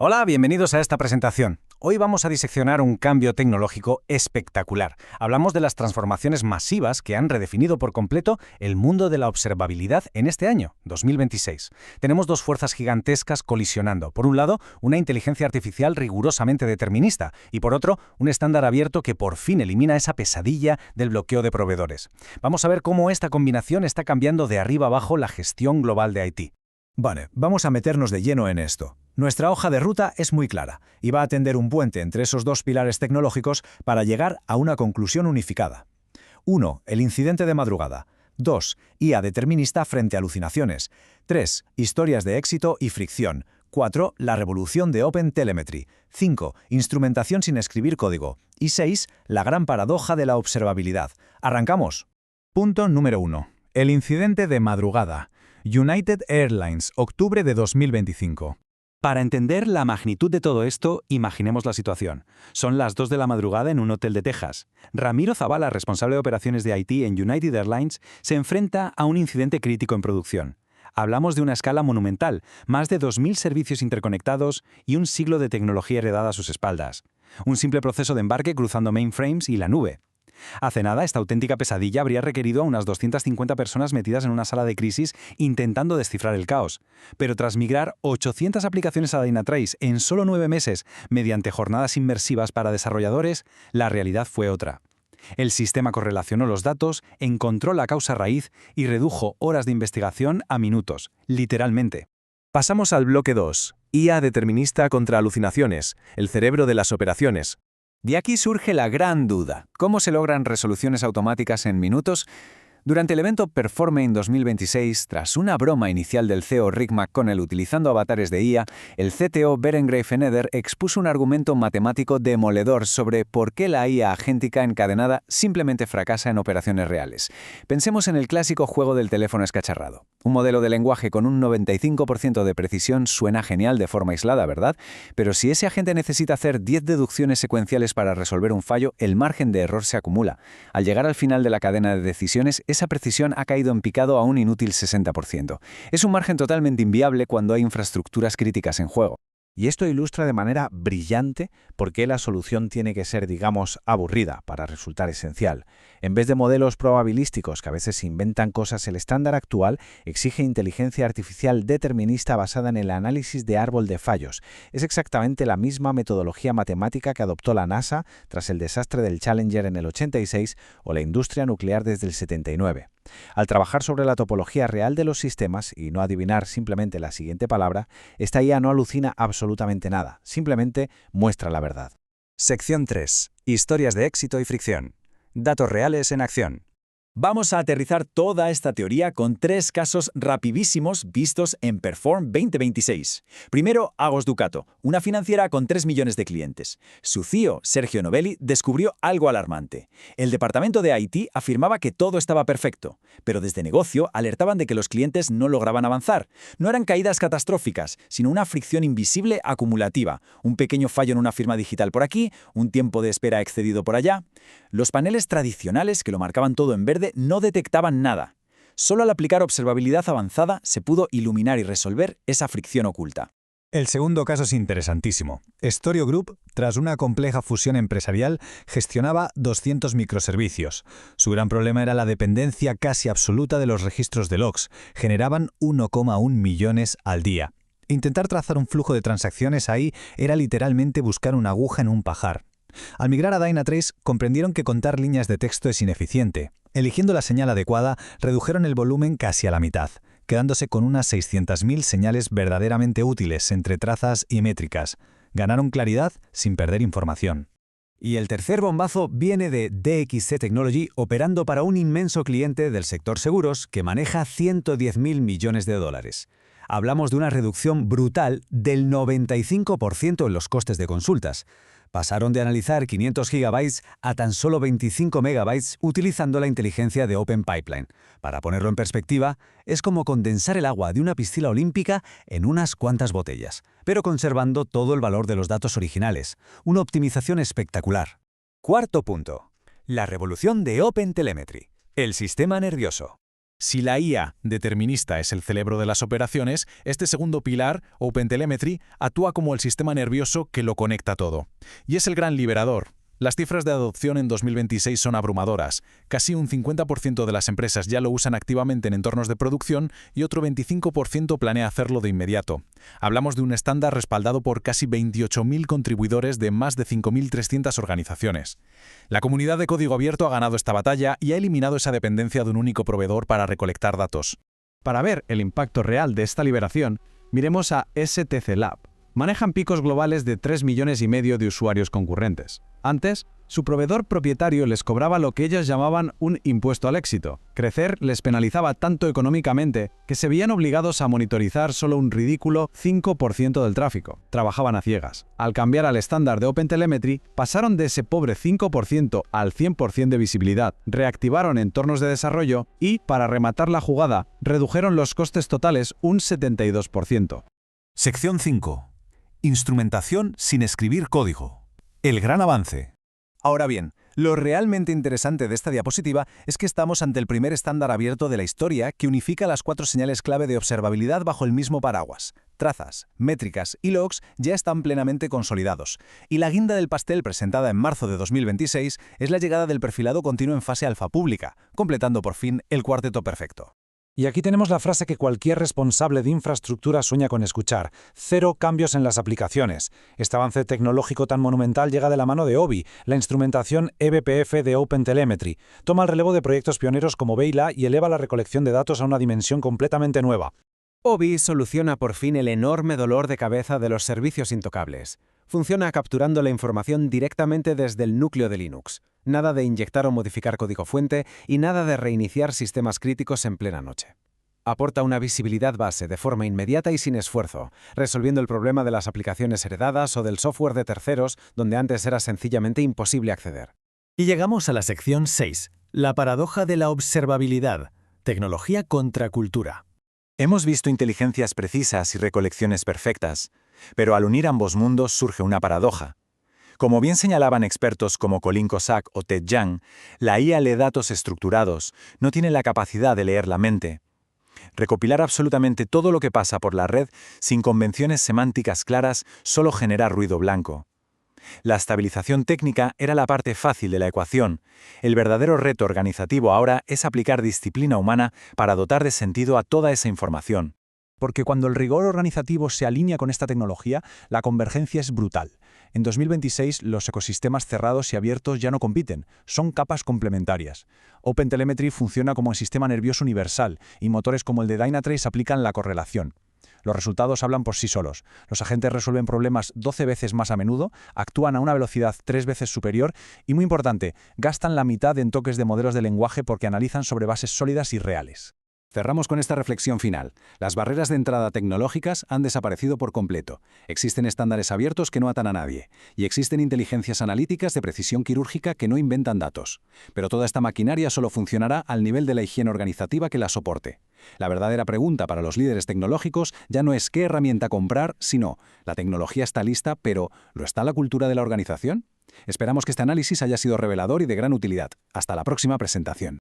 Hola, bienvenidos a esta presentación. Hoy vamos a diseccionar un cambio tecnológico espectacular. Hablamos de las transformaciones masivas que han redefinido por completo el mundo de la observabilidad en este año, 2026. Tenemos dos fuerzas gigantescas colisionando. Por un lado, una inteligencia artificial rigurosamente determinista y por otro, un estándar abierto que por fin elimina esa pesadilla del bloqueo de proveedores. Vamos a ver cómo esta combinación está cambiando de arriba abajo la gestión global de IT. Vale, vamos a meternos de lleno en esto. Nuestra hoja de ruta es muy clara y va a tender un puente entre esos dos pilares tecnológicos para llegar a una conclusión unificada. 1. El incidente de madrugada. 2. IA determinista frente a alucinaciones. 3. Historias de éxito y fricción. 4. La revolución de OpenTelemetry. 5. Instrumentación sin escribir código. Y 6. La gran paradoja de la observabilidad. ¡Arrancamos! Punto número 1. El incidente de madrugada. United Airlines, octubre de 2025. Para entender la magnitud de todo esto, imaginemos la situación. Son las 2 de la madrugada en un hotel de Texas. Ramiro Zavala, responsable de operaciones de IT en United Airlines, se enfrenta a un incidente crítico en producción. Hablamos de una escala monumental, más de 2.000 servicios interconectados y un siglo de tecnología heredada a sus espaldas. Un simple proceso de embarque cruzando mainframes y la nube. Hace nada, esta auténtica pesadilla habría requerido a unas 250 personas metidas en una sala de crisis intentando descifrar el caos. Pero tras migrar 800 aplicaciones a Dynatrace en solo 9 meses mediante jornadas inmersivas para desarrolladores, la realidad fue otra. El sistema correlacionó los datos, encontró la causa raíz y redujo horas de investigación a minutos, literalmente. Pasamos al bloque 2, IA determinista contra alucinaciones, el cerebro de las operaciones. De aquí surge la gran duda. ¿Cómo se logran resoluciones automáticas en minutos? Durante el evento Performing 2026, tras una broma inicial del CEO Rick McConnell utilizando avatares de IA, el CTO Berengrave Feneder expuso un argumento matemático demoledor sobre por qué la IA agéntica encadenada simplemente fracasa en operaciones reales. Pensemos en el clásico juego del teléfono escacharrado. Un modelo de lenguaje con un 95% de precisión suena genial de forma aislada, ¿verdad? Pero si ese agente necesita hacer 10 deducciones secuenciales para resolver un fallo, el margen de error se acumula. Al llegar al final de la cadena de decisiones, esa precisión ha caído en picado a un inútil 60%. Es un margen totalmente inviable cuando hay infraestructuras críticas en juego. Y esto ilustra de manera brillante por qué la solución tiene que ser, digamos, aburrida para resultar esencial. En vez de modelos probabilísticos que a veces inventan cosas, el estándar actual exige inteligencia artificial determinista basada en el análisis de árbol de fallos. Es exactamente la misma metodología matemática que adoptó la NASA tras el desastre del Challenger en el 86 o la industria nuclear desde el 79. Al trabajar sobre la topología real de los sistemas y no adivinar simplemente la siguiente palabra, esta IA no alucina absolutamente nada, simplemente muestra la verdad. Sección 3. Historias de éxito y fricción. Datos reales en acción. Vamos a aterrizar toda esta teoría con 3 casos rapidísimos vistos en Perform 2026. Primero, Agos Ducato, una financiera con 3 millones de clientes. Su CEO, Sergio Novelli, descubrió algo alarmante. El departamento de IT afirmaba que todo estaba perfecto, pero desde negocio alertaban de que los clientes no lograban avanzar. No eran caídas catastróficas, sino una fricción invisible acumulativa, un pequeño fallo en una firma digital por aquí, un tiempo de espera excedido por allá. Los paneles tradicionales, que lo marcaban todo en verde, no detectaban nada. Solo al aplicar observabilidad avanzada se pudo iluminar y resolver esa fricción oculta. El segundo caso es interesantísimo. Storio Group, tras una compleja fusión empresarial, gestionaba 200 microservicios. Su gran problema era la dependencia casi absoluta de los registros de logs. Generaban 1,1 millones al día. Intentar trazar un flujo de transacciones ahí era literalmente buscar una aguja en un pajar. Al migrar a Dynatrace, comprendieron que contar líneas de texto es ineficiente. Eligiendo la señal adecuada, redujeron el volumen casi a la mitad, quedándose con unas 600.000 señales verdaderamente útiles entre trazas y métricas. Ganaron claridad sin perder información. Y el tercer bombazo viene de DXC Technology, operando para un inmenso cliente del sector seguros que maneja 110.000 millones de dólares. Hablamos de una reducción brutal del 95% en los costes de consultas. Pasaron de analizar 500 gigabytes a tan solo 25 megabytes utilizando la inteligencia de Open Pipeline. Para ponerlo en perspectiva, es como condensar el agua de una piscina olímpica en unas cuantas botellas, pero conservando todo el valor de los datos originales. Una optimización espectacular. Cuarto punto. La revolución de OpenTelemetry. El sistema nervioso. Si la IA determinista es el cerebro de las operaciones, este segundo pilar, OpenTelemetry, actúa como el sistema nervioso que lo conecta todo. Y es el gran liberador. Las cifras de adopción en 2026 son abrumadoras. Casi un 50% de las empresas ya lo usan activamente en entornos de producción y otro 25% planea hacerlo de inmediato. Hablamos de un estándar respaldado por casi 28.000 contribuidores de más de 5.300 organizaciones. La comunidad de código abierto ha ganado esta batalla y ha eliminado esa dependencia de un único proveedor para recolectar datos. Para ver el impacto real de esta liberación, miremos a STC Lab. Manejan picos globales de 3,5 millones de usuarios concurrentes. Antes, su proveedor propietario les cobraba lo que ellos llamaban un impuesto al éxito. Crecer les penalizaba tanto económicamente que se veían obligados a monitorizar solo un ridículo 5% del tráfico. Trabajaban a ciegas. Al cambiar al estándar de OpenTelemetry, pasaron de ese pobre 5% al 100% de visibilidad, reactivaron entornos de desarrollo y, para rematar la jugada, redujeron los costes totales un 72%. Sección 5. Instrumentación sin escribir código. El gran avance. Ahora bien, lo realmente interesante de esta diapositiva es que estamos ante el primer estándar abierto de la historia que unifica las 4 señales clave de observabilidad bajo el mismo paraguas. Trazas, métricas y logs ya están plenamente consolidados. Y la guinda del pastel presentada en marzo de 2026 es la llegada del perfilado continuo en fase alfa pública, completando por fin el cuarteto perfecto. Y aquí tenemos la frase que cualquier responsable de infraestructura sueña con escuchar: 0 cambios en las aplicaciones. Este avance tecnológico tan monumental llega de la mano de OBI, la instrumentación eBPF de OpenTelemetry. Toma el relevo de proyectos pioneros como Veila y eleva la recolección de datos a una dimensión completamente nueva. OBI soluciona por fin el enorme dolor de cabeza de los servicios intocables. Funciona capturando la información directamente desde el núcleo de Linux. Nada de inyectar o modificar código fuente y nada de reiniciar sistemas críticos en plena noche. Aporta una visibilidad base de forma inmediata y sin esfuerzo, resolviendo el problema de las aplicaciones heredadas o del software de terceros donde antes era sencillamente imposible acceder. Y llegamos a la sección 6, la paradoja de la observabilidad, tecnología contra cultura. Hemos visto inteligencias precisas y recolecciones perfectas, pero al unir ambos mundos surge una paradoja. Como bien señalaban expertos como Colin Cossack o Ted Young, la IA lee datos estructurados, no tiene la capacidad de leer la mente. Recopilar absolutamente todo lo que pasa por la red sin convenciones semánticas claras solo genera ruido blanco. La estabilización técnica era la parte fácil de la ecuación. El verdadero reto organizativo ahora es aplicar disciplina humana para dotar de sentido a toda esa información. Porque cuando el rigor organizativo se alinea con esta tecnología, la convergencia es brutal. En 2026, los ecosistemas cerrados y abiertos ya no compiten, son capas complementarias. OpenTelemetry funciona como un sistema nervioso universal y motores como el de Dynatrace aplican la correlación. Los resultados hablan por sí solos. Los agentes resuelven problemas 12 veces más a menudo, actúan a una velocidad 3 veces superior y, muy importante, gastan la mitad en toques de modelos de lenguaje porque analizan sobre bases sólidas y reales. Cerramos con esta reflexión final. Las barreras de entrada tecnológicas han desaparecido por completo. Existen estándares abiertos que no atan a nadie. Y existen inteligencias analíticas de precisión quirúrgica que no inventan datos. Pero toda esta maquinaria solo funcionará al nivel de la higiene organizativa que la soporte. La verdadera pregunta para los líderes tecnológicos ya no es qué herramienta comprar, sino, la tecnología está lista, pero ¿lo está la cultura de la organización? Esperamos que este análisis haya sido revelador y de gran utilidad. Hasta la próxima presentación.